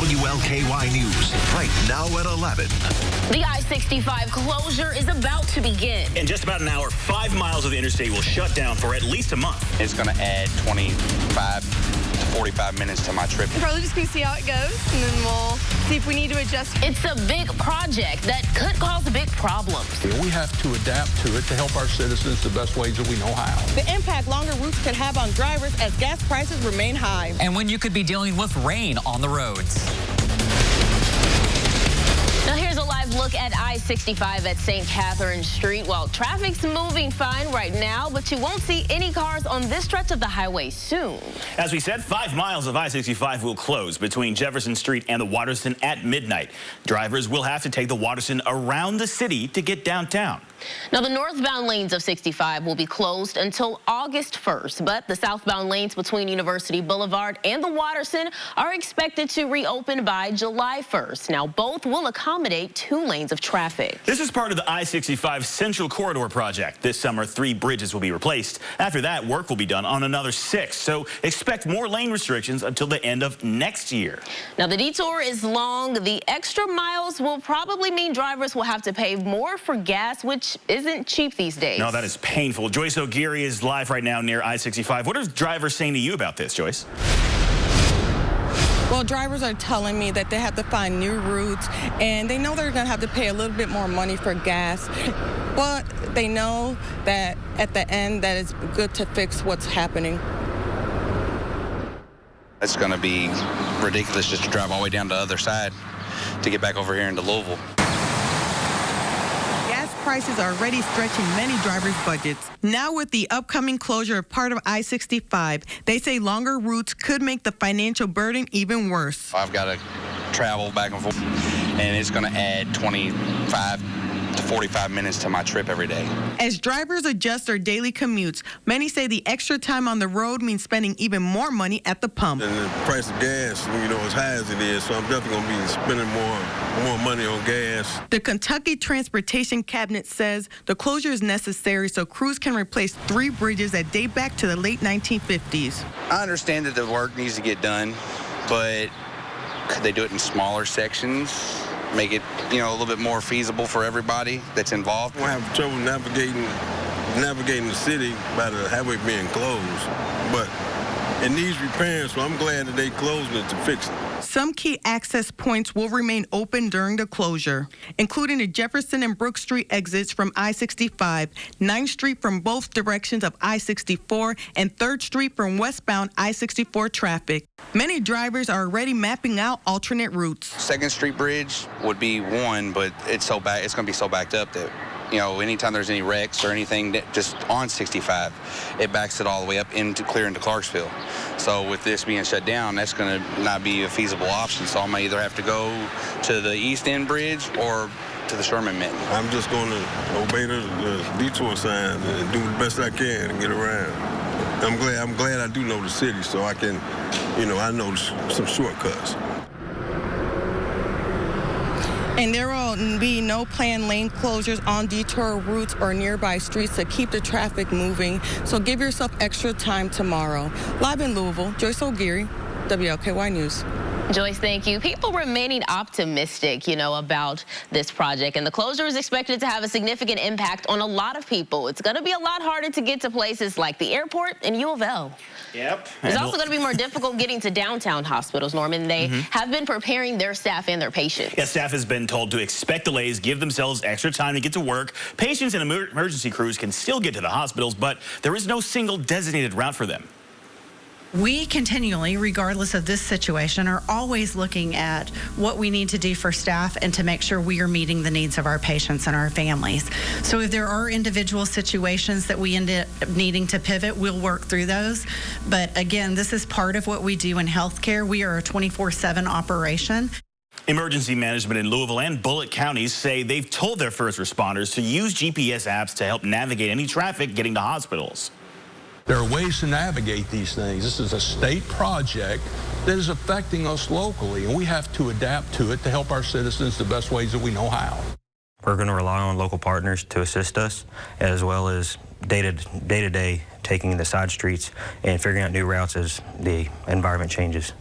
WLKY News, right now at 11. The I-65 closure is about to begin. In just about an hour, 5 miles of the interstate will shut down for at least a month. It's going to add 25 to 45 minutes to my trip. We're probably just going to see how it goes, and then we'll see if we need to adjust. It's a big project that could cause big problems. We have to adapt to it to help our citizens the best ways that we know how. The impact longer routes could have on drivers as gas prices remain high. And when you could be dealing with rain on the roads. Now here's a live look at I-65 at St. Catherine Street. Well, traffic's moving fine right now, but you won't see any cars on this stretch of the highway soon. As we said, 5 miles of I-65 will close between Jefferson Street and the Waterston at midnight. Drivers will have to take the Waterston around the city to get downtown. Now, the northbound lanes of 65 will be closed until August 1st, but the southbound lanes between University Boulevard and the Waterston are expected to reopen by July 1st. Now, both will accommodate 2 lanes of traffic. This is part of the I-65 Central Corridor project. This summer, 3 bridges will be replaced. After that, work will be done on another 6, so expect more lane restrictions until the end of next year. Now, the detour is long. The extra miles will probably mean drivers will have to pay more for gas, which isn't cheap these days. No, that is painful. Joyce O'Geary is live right now near I-65. What are drivers saying to you about this, Joyce? Well, drivers are telling me that they have to find new routes, and they know they're going to have to pay a little bit more money for gas. But they know that at the end that it's good to fix what's happening. It's going to be ridiculous just to drive all the way down to the other side to get back over here into Louisville. Prices are already stretching many drivers' budgets. Now with the upcoming closure of part of I-65, they say longer routes could make the financial burden even worse. I've got to travel back and forth, and it's going to add 25 to 45 minutes to my trip every day. As drivers adjust their daily commutes, many say the extra time on the road means spending even more money at the pump. And the price of gas, as high as it is, so I'm definitely going to be spending more money on gas. The Kentucky Transportation Cabinet says the closure is necessary so crews can replace 3 bridges that date back to the late 1950s. I understand that the work needs to get done, but could they do it in smaller sections? Make it, a little bit more feasible for everybody that's involved. We'll have trouble navigating the city by the highway being closed, but it needs repairing, so I'm glad that they closed it to fix it. Some key access points will remain open during the closure, including the Jefferson and Brook Street exits from I-65, 9th Street from both directions of I-64, and 3rd Street from westbound I-64 traffic. Many drivers are already mapping out alternate routes. 2nd Street Bridge would be one, but it's going to be so backed up that anytime there's any wrecks or anything that just on 65, it backs it all the way up clear into Clarksville. So with this being shut down, that's going to not be a feasible option. So I may either have to go to the East End Bridge or to the Sherman Mitten. I'm just going to obey the detour signs and do the best I can and get around. I'm glad I do know the city, so I can, I know some shortcuts. And there will be no planned lane closures on detour routes or nearby streets to keep the traffic moving. So give yourself extra time tomorrow. Live in Louisville, Joyce O'Geary, WLKY News. Joyce, thank you. People remaining optimistic, about this project, and the closure is expected to have a significant impact on a lot of people. It's going to be a lot harder to get to places like the airport and U of L. Yep. It's also going to be more difficult getting to downtown hospitals, Norman. They have been preparing their staff and their patients. Yeah, staff has been told to expect delays, give themselves extra time to get to work. Patients and emergency crews can still get to the hospitals, but there is no single designated route for them. We continually, regardless of this situation, are always looking at what we need to do for staff and to make sure we are meeting the needs of our patients and our families. So if there are individual situations that we end up needing to pivot, we'll work through those. But again, this is part of what we do in healthcare. We are a 24/7 operation. Emergency management in Louisville and Bullitt counties say they've told their first responders to use GPS apps to help navigate any traffic getting to hospitals. There are ways to navigate these things. This is a state project that is affecting us locally, and we have to adapt to it to help our citizens the best ways that we know how. We're going to rely on local partners to assist us, as well as day-to-day taking the side streets and figuring out new routes as the environment changes.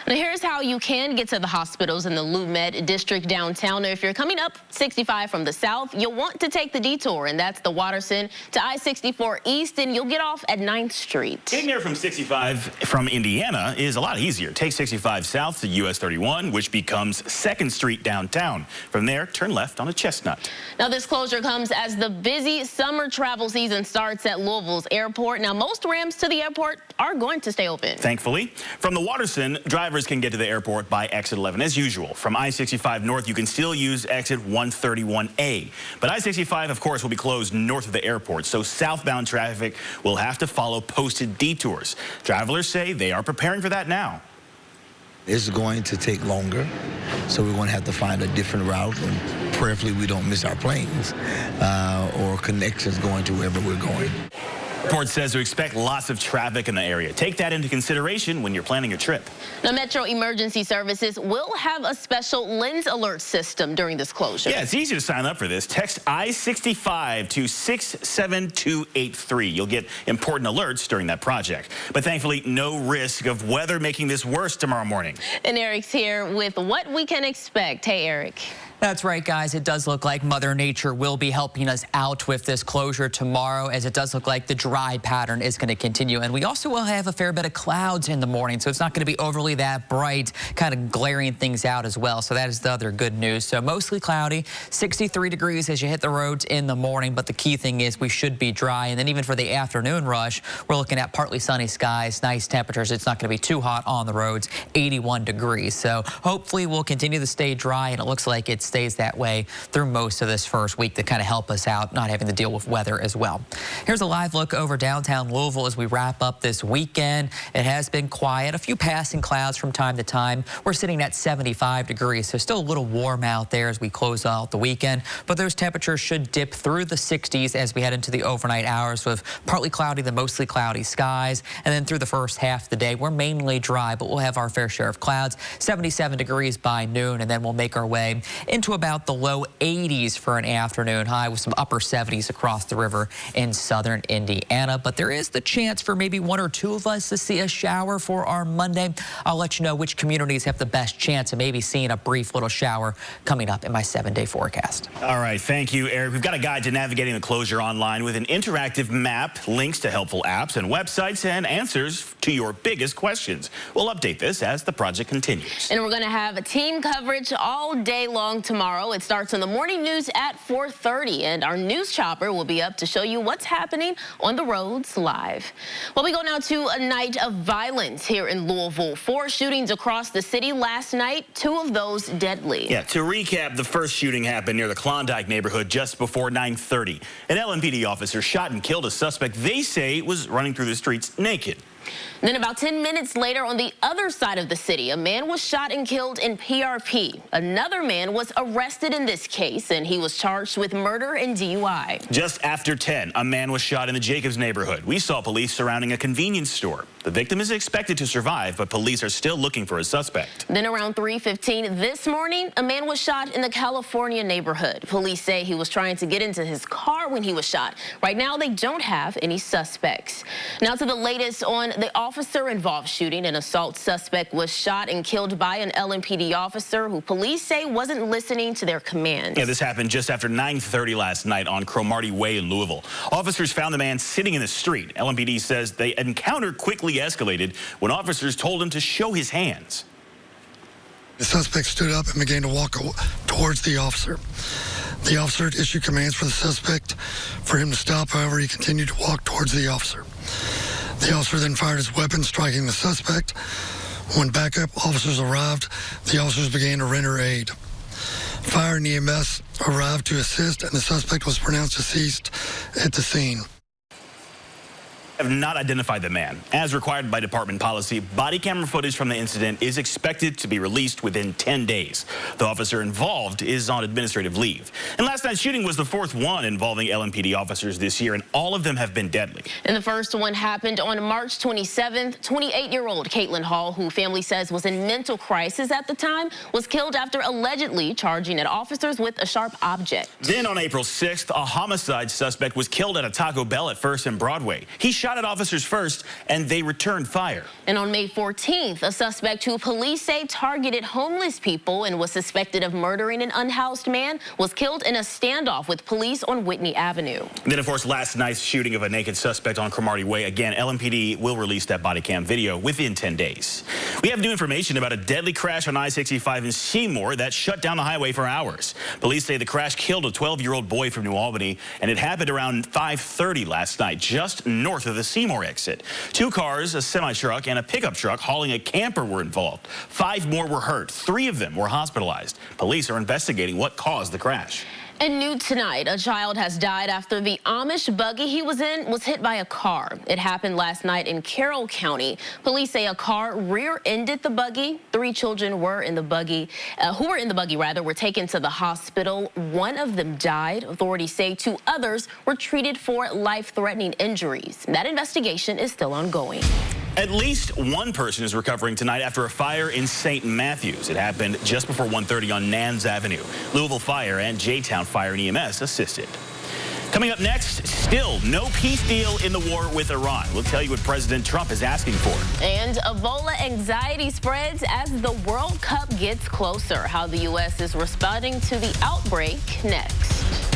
Now here's how you can get to the hospitals in the Lumet district downtown. Now, if you're coming up 65 from the south, you'll want to take the detour, and that's the Watterson to I-64 east, and you'll get off at 9th Street. Getting there from 65 from Indiana is a lot easier. Take 65 south to US 31, which becomes 2nd Street downtown. From there, turn left on a Chestnut. Now, this closure comes as the busy summer travel season starts at Louisville's airport. Now, most ramps to the airport are going to stay open. Thankfully, from the Watterson, drivers can get to the airport by exit 11 as usual. From I-65 north, you can still use exit 131A. But I-65, of course, will be closed north of the airport, so southbound traffic will have to follow posted detours. Travelers say they are preparing for that now. It's going to take longer, so we're going to have to find a different route, and prayerfully we don't miss our planes or connections going to wherever we're going. The report says to expect lots of traffic in the area. Take that into consideration when you're planning a trip. Now, Metro Emergency Services will have a special lens alert system during this closure. Yeah, it's easy to sign up for this. Text I-65 to 67283. You'll get important alerts during that project. But thankfully, no risk of weather making this worse tomorrow morning. And Eric's here with what we can expect. Hey, Eric. That's right, guys. It does look like Mother Nature will be helping us out with this closure tomorrow, as it does look like the dry pattern is going to continue. And we also will have a fair bit of clouds in the morning, so it's not going to be overly that bright, kind of glaring things out as well. So that is the other good news. So mostly cloudy, 63 degrees as you hit the roads in the morning. But the key thing is we should be dry. And then even for the afternoon rush, we're looking at partly sunny skies, nice temperatures. It's not going to be too hot on the roads, 81 degrees. So hopefully we'll continue to stay dry, and it looks like it's stays that way through most of this first week to kind of help us out, not having to deal with weather as well. Here's a live look over downtown Louisville as we wrap up this weekend. It has been quiet, a few passing clouds from time to time. We're sitting at 75 degrees, so still a little warm out there as we close out the weekend, but those temperatures should dip through the 60s as we head into the overnight hours with partly cloudy to mostly cloudy skies. And then through the first half of the day, we're mainly dry, but we'll have our fair share of clouds, 77 degrees by noon, and then we'll make our way into about the low 80s for an afternoon high with some upper 70s across the river in southern Indiana. But there is the chance for maybe one or two of us to see a shower for our Monday. I'll let you know which communities have the best chance of maybe seeing a brief little shower coming up in my 7-day forecast. All right, thank you, Eric. We've got a guide to navigating the closure online with an interactive map, links to helpful apps and websites, and answers to your biggest questions. We'll update this as the project continues. And we're going to have a team coverage all day long tomorrow. It starts in the morning news at 4:30, and our news chopper will be up to show you what's happening on the roads live. Well, we go now to a night of violence here in Louisville. 4 shootings across the city last night, 2 of those deadly. Yeah, to recap, the first shooting happened near the Klondike neighborhood just before 9:30. An LMPD officer shot and killed a suspect they say was running through the streets naked. Then about 10 minutes later, on the other side of the city, a man was shot and killed in PRP. Another man was arrested in this case, and he was charged with murder and DUI. Just after 10, a man was shot in the Jacobs neighborhood. We saw police surrounding a convenience store. The victim is expected to survive, but police are still looking for a suspect. Then around 3:15 this morning, a man was shot in the California neighborhood. Police say he was trying to get into his car when he was shot. Right now, they don't have any suspects. Now to the latest on the officer-involved shooting. An assault suspect was shot and killed by an LMPD officer who police say wasn't listening to their commands. Yeah, this happened just after 9:30 last night on Cromartie Way in Louisville. Officers found the man sitting in the street. LMPD says the encounter quickly escalated when officers told him to show his hands. The suspect stood up and began to walk towards the officer. The officer issued commands for the suspect for him to stop. However, he continued to walk towards the officer. The officer then fired his weapon, striking the suspect. When backup officers arrived, the officers began to render aid. Fire and EMS arrived to assist, and the suspect was pronounced deceased at the scene. Have not identified the man. As required by department policy, body camera footage from the incident is expected to be released within 10 days. The officer involved is on administrative leave. And last night's shooting was the 4th one involving LMPD officers this year, and all of them have been deadly. And the first one happened on March 27th. 28-year-old Caitlin Hall, who family says was in mental crisis at the time, was killed after allegedly charging at officers with a sharp object. Then on April 6th, a homicide suspect was killed at a Taco Bell at 1st and Broadway. He shot shot at officers first, and they returned fire. And on May 14th, a suspect who police say targeted homeless people and was suspected of murdering an unhoused man was killed in a standoff with police on Whitney Avenue. And then, of course, last night's shooting of a naked suspect on Cromartie Way. Again, LMPD will release that body cam video within 10 days. We have new information about a deadly crash on I-65 in Seymour that shut down the highway for hours. Police say the crash killed a 12-year-old boy from New Albany, and it happened around 5:30 last night, just north of the Seymour exit. 2 cars, a semi-truck, and a pickup truck hauling a camper were involved. 5 more were hurt. 3 of them were hospitalized. Police are investigating what caused the crash. And new tonight, a child has died after the Amish buggy he was in was hit by a car. It happened last night in Carroll County. Police say a car rear-ended the buggy. 3 children were in the buggy, were taken to the hospital. 1 of them died. Authorities say 2 others were treated for life-threatening injuries. That investigation is still ongoing. At least 1 person is recovering tonight after a fire in St. Matthews. It happened just before 1:30 on Nans Avenue. Louisville Fire and J-Town Fire and EMS assisted. Coming up next, still no peace deal in the war with Iran. We'll tell you what President Trump is asking for. And Ebola anxiety spreads as the World Cup gets closer. How the U.S. is responding to the outbreak next.